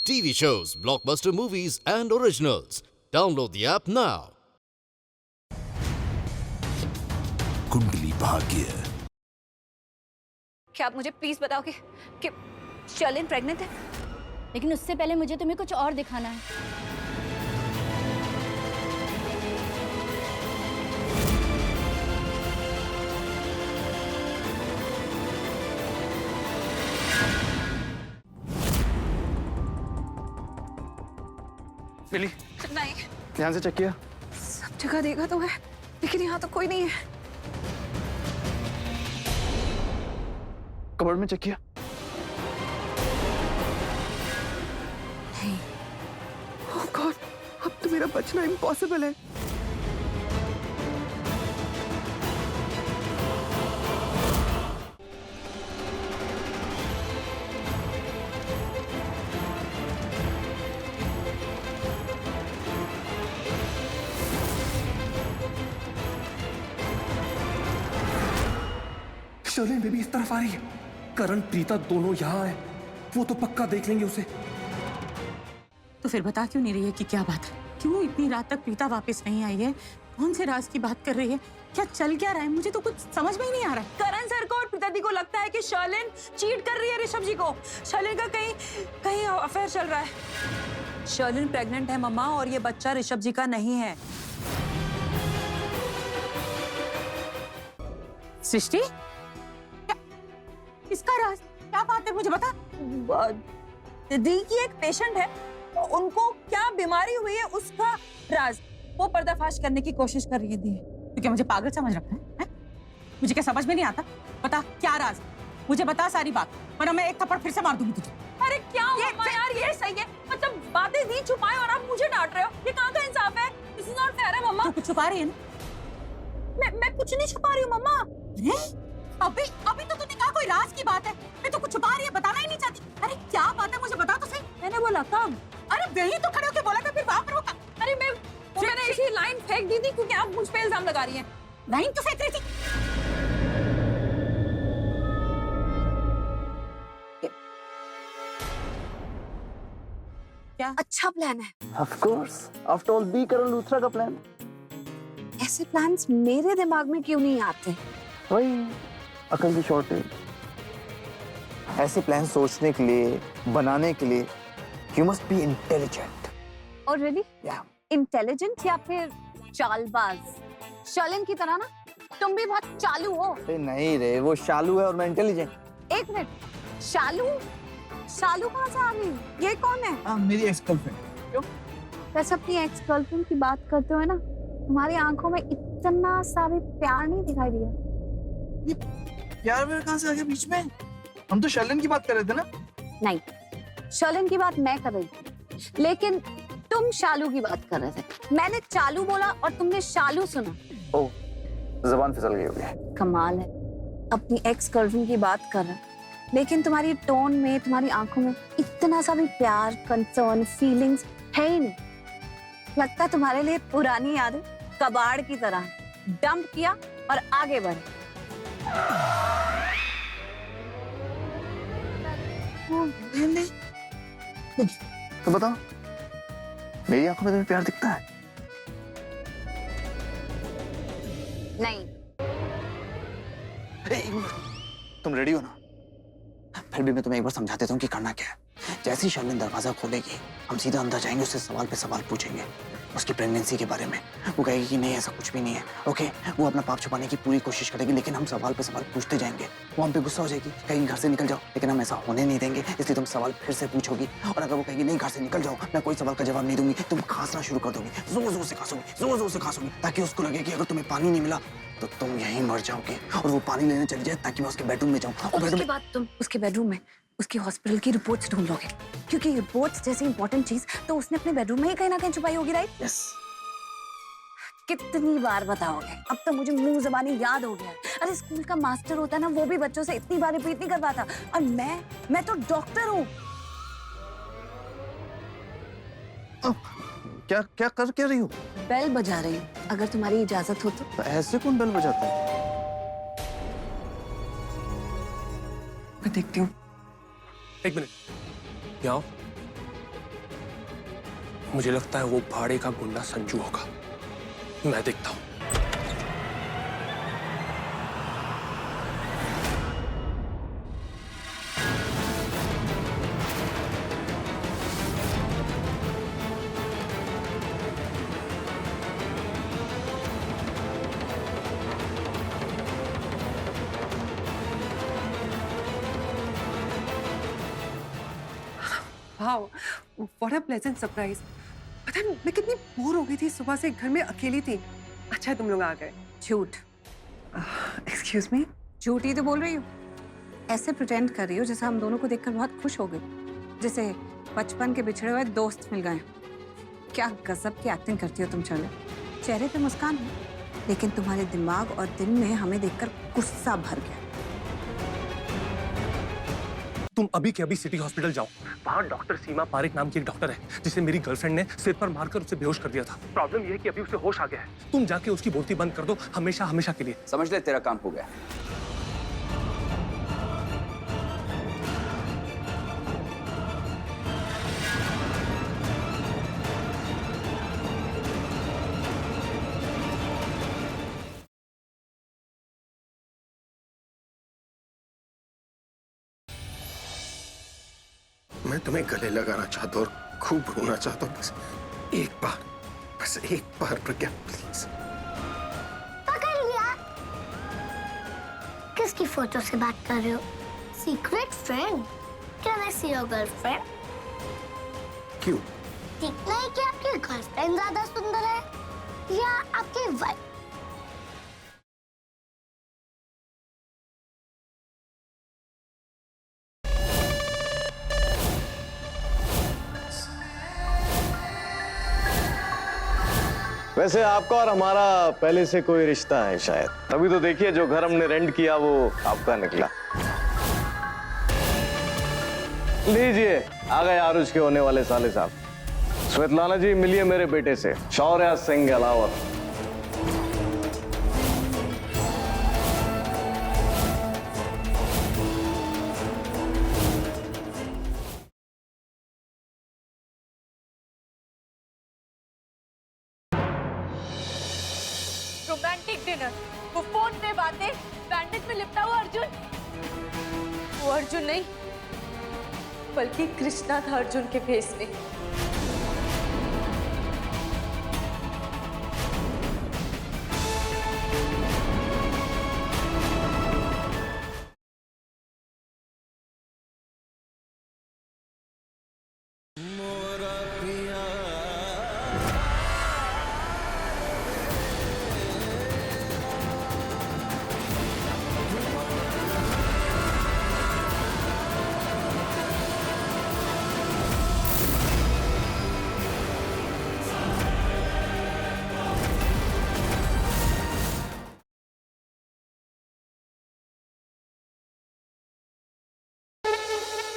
TV shows, blockbuster movies, and originals. Download the app now. Kundali Bhagya. क्या आप मुझे please बताओगे कि शर्लिन प्रेग्नेंट है? लेकिन उससे पहले मुझे तुम्हें कुछ और दिखाना है। मिली, नहीं, ध्यान से चेक किया। सब जगह देखा तो है, लेकिन यहाँ तो कोई नहीं है। कबर्ड में चेक किया। नहीं। ओह गॉड, अब तो मेरा बचना इम्पॉसिबल है। शर्लिन बेबी इस तरफ आ रही है। करण प्रीता दोनों यहाँ है, वो तो पक्का देख लेंगे उसे। तो फिर बता क्यों नहीं रही है कि क्या बात है? क्यों इतनी रात तक प्रीता वापस नहीं आई है? कौन से राज की बात कर रही है? क्या चल क्या रहा है? मुझे तो कुछ समझ में ही नहीं आ रहा है। करण सर को और प्रीता दी को लगता है कि शर्लिन चीट कर रही है ऋषभ जी को। शर्लिन का कहीं अफेयर चल रहा है। शर्लिन प्रेग्नेंट है मम्मा, और ये बच्चा ऋषभ जी का नहीं है। सृष्टि, इसका राज क्या बात है? मुझे बता। दी की एक पेशेंट है, उनको क्या बीमारी हुई है उसका राज वो पर्दाफाश करने की कोशिश कर रही है दी। तो क्या मुझे पागल समझ रखा है? मुझे क्या समझ में नहीं आता? बता क्या राज, मुझे बता सारी बात, वरना मैं एक थप्पड़ फिर से मार दूंगी तुझे। अरे क्या मम्मा यार, ये सही है, मतलब बातें दी छुपाए और आप मुझे डांट रहे हो। ये कहाँ का इंसाफ है? दिस इज नॉट फेयर है मम्मा। तू कुछ छुपा रही है ना? मैं कुछ नहीं छुपा रही हूँ मम्मा। अभी तो तूने कहा कोई राज की बात है, मैं तो कुछ छुपा रही है, बताना ही नहीं चाहती। अरे क्या बात है, मुझे बता तो सही। मैंने बोला कब? अरे वही तो खड़े होके बोला था, फिर वहां पर वो अरे मैंने इसी लाइन फेंक दी थी क्योंकि आप मुझ पे इल्जाम लगा रही हैं। लाइन तो फेंक रही थी। क्या अच्छा प्लान है। Of course, after all, दी करण लूथरा का प्लान। ऐसे प्लान्स मेरे दिमाग में क्यों नहीं आते? वही अकल की शॉर्टेज। ऐसे प्लान सोचने के लिए, बनाने के लिए you must be intelligent. और रियली Yeah. इंटेलिजेंट या फिर चालबाज? शर्लिन की तरह ना तुम भी बहुत चालू हो। अरे नहीं रे, वो शालू है और मैं इंटेलिजेंट। एक मिनट, शालू? शालू कहाँ से आ गई? ये कौन है? हाँ, मेरी एक्स गर्लफ्रेंड। क्यों? वैसे अपनी एक्स गर्लफ्रेंड की बात करते हुए ना, तुम्हारी आंखों में इतना सा भी प्यार नहीं दिखाई दिया। यार मेरे कहाँ से आ गया बीच में? हम तो शर्लिन की बात कर रहे थे ना? नहीं, शर्लिन की बात मैं कर रही थी, लेकिन तुम शालू की बात कर रहे थे। मैंने चालू बोला और तुमने शालू सुना। ओह, ज़बान फिसल गई होगी। कमाल है, अपनी एक्स गर्लफ्रेंड की बात कर रहे, लेकिन तुम्हारी टोन में, तुम्हारी आंखों में इतना सा भी प्यार, कंसर्न, फीलिंग्स है ही नहीं। लगता है तुम्हारे लिए पुरानी यादें कबाड़ की तरह डंप किया और आगे बढ़े। तो बताओ, मेरी आंखों में तुम्हें प्यार दिखता है? नहीं। तुम रेडी हो ना? फिर भी मैं तुम्हें एक बार समझा देता हूँ कि करना क्या है। जैसे ही शर्लिन दरवाजा खोलेगी, हम सीधा अंदर जाएंगे, उससे सवाल पे सवाल पूछेंगे उसकी प्रेगनेंसी के बारे में। वो कहेगी कि नहीं ऐसा कुछ भी नहीं है, ओके। वो अपना पाप छुपाने की पूरी कोशिश करेगी, लेकिन हम सवाल पे सवाल पूछते जाएंगे। वो हम पे गुस्सा हो जाएगी, कहेगी घर से निकल जाओ, लेकिन हम ऐसा होने नहीं देंगे, इसलिए तुम सवाल फिर से पूछोगी। और अगर वो कहेगी नहीं घर से निकल जाओ, मैं कोई सवाल का जवाब नहीं दूंगी, तुम खांसना शुरू कर दोगी, जोर जोर से खांसोगी, जोर जोर से खांसोगी, ताकि उसको लगे कि अगर तुम्हें पानी नहीं मिला तो तुम यहीं मर जाओगे और वो पानी लेने चली जाए, ताकि मैं उसके बेडरूम में जाऊँ। और उसके बाद तुम उसके बेडरूम में उसकी हॉस्पिटल की रिपोर्ट्स ढूंढ लोगे, क्योंकि रिपोर्ट्स जैसी इंपॉर्टेंट चीज तो उसने अपने बेडरूम में ही कहीं ना कहीं छुपाई होगी, राइट? यस। कितनी बार बताओगे? अब तो मुझे मुंह ज़बानी याद हो गया। अरे स्कूल का मास्टर होता है ना, वो भी बच्चों से इतनी बार रिपीट नहीं करवाता, और मैं तो डॉक्टर हूँ। क्या कर क्या रही हो? बेल बजा रही हूँ, अगर तुम्हारी इजाजत हो तो। ऐसे कौन बेल बजाता है? मैं देखती हूँ। एक मिनट, क्या हो? मुझे लगता है वो भाड़े का गुंडा संजू होगा। मैं देखता हूँ। Wow, what a pleasant surprise. पता है मैं कितनी बोर हो गई थी, सुबह से घर में अकेली थी। अच्छा तुम लोग आ गए। झूठ। Excuse me. झूठ ही तो बोल रही हो। ऐसे प्रिटेंड कर रही हो जैसे हम दोनों को देखकर बहुत खुश हो गई, जैसे बचपन के बिछड़े हुए दोस्त मिल गए। क्या गजब की एक्टिंग करती हो तुम चलो। चेहरे पे मुस्कान है, लेकिन तुम्हारे दिमाग और दिल में हमें देखकर गुस्सा भर गया। तुम अभी के अभी सिटी हॉस्पिटल जाओ। वहाँ डॉक्टर सीमा पारिक नाम की एक डॉक्टर है जिसे मेरी गर्लफ्रेंड ने सिर पर मारकर उसे बेहोश कर दिया था। प्रॉब्लम ये है कि अभी उसे होश आ गया है। तुम जाके उसकी बोलती बंद कर दो, हमेशा हमेशा के लिए। समझ ले, तेरा काम हो गया। मैं तुम्हें गले लगाना चाहता हूँ और खूब रोना चाहता हूँ। बस एक बार प्रज्ञा प्लीज। पकड़ लिया। किसकी फोटो से बात कर रहे हो? Secret friend? Can I see your girlfriend? क्यों? दिखना है कि आपकी गर्लफ्रेंड ज्यादा सुंदर है या आपकी वाइफ? वैसे आपका और हमारा पहले से कोई रिश्ता है शायद, तभी तो देखिए जो घर हमने रेंट किया वो आपका निकला। लीजिए आ गए आरुष के होने वाले साले साहब। स्वेतलाना जी मिलिए मेरे बेटे से, शौर्य सिंह अलावत। रोमांटिक डिनर, वो फोन पे बातें, बैंडेज में लिपटा हुआ अर्जुन। वो अर्जुन नहीं, बल्कि कृष्णा था अर्जुन के भेस में।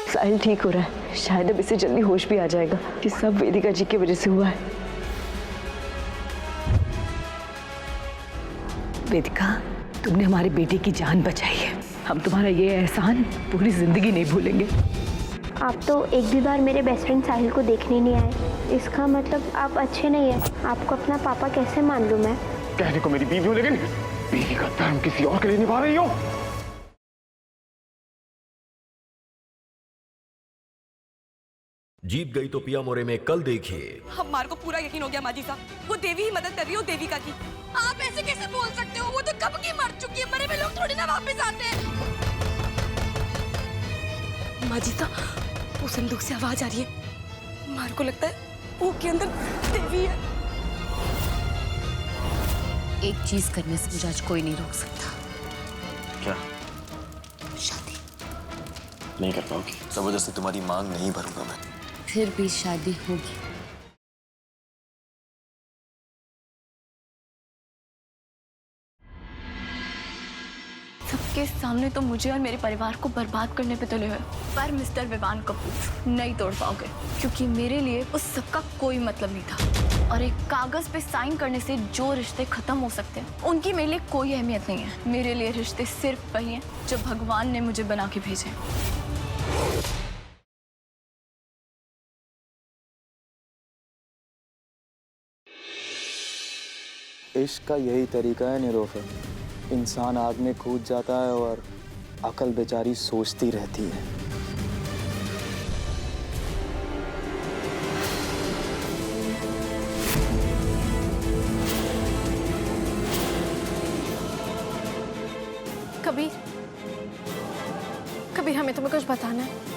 साहिल ठीक हो रहा है, शायद अब इसे जल्दी होश भी आ जाएगा। ये सब वेदिका जी की वजह से हुआ है। वेदिका, तुमने हमारे बेटे की जान बचाई है। हम तुम्हारा ये एहसान पूरी जिंदगी नहीं भूलेंगे। आप तो एक भी बार मेरे बेस्ट फ्रेंड साहिल को देखने नहीं आए। इसका मतलब आप अच्छे नहीं है। आपको अपना पापा कैसे मान लूं मैं? कहने को मेरी बीवी हो, लेकिन बीवी का धर्म किसी और के लिए निभा रही हो। जीत गई तो पिया मोरे में कल देखिए। हम मार को पूरा यकीन हो गया माजी साहब, वो देवी ही मदद कर रही हो देविका की। आप ऐसे कैसे बोल सकते हो? वो तो कब की मर चुकी है, मरे हुए लोग थोड़ी ना वापस आते हैं। माजी साहब, वो संदूक से आवाज आ रही है। मार को लगता है वो के अंदर देवी है। एक चीज करने से मुझे आज कोई नहीं रोक सकता। क्या? शादी। नहीं कर पाओगी। जबरदस्ती तुम्हारी मांग नहीं भरूंगा मैं। फिर भी शादी होगी। सबके सामने तो मुझे और मेरे परिवार को बर्बाद करने पे तुले हुए, पर मिस्टर विवान कपूर नहीं तोड़ पाओगे, क्योंकि मेरे लिए उस सबका कोई मतलब नहीं था। और एक कागज पे साइन करने से जो रिश्ते खत्म हो सकते हैं, उनकी मेरे लिए कोई अहमियत नहीं है। मेरे लिए रिश्ते सिर्फ वही हैं जो भगवान ने मुझे बना के भेजे। इश्क का यही तरीका है निरोफर, इंसान आग में कूद जाता है और अकल बेचारी सोचती रहती है। कबीर, कबीर हमें तुम्हें कुछ बताना है।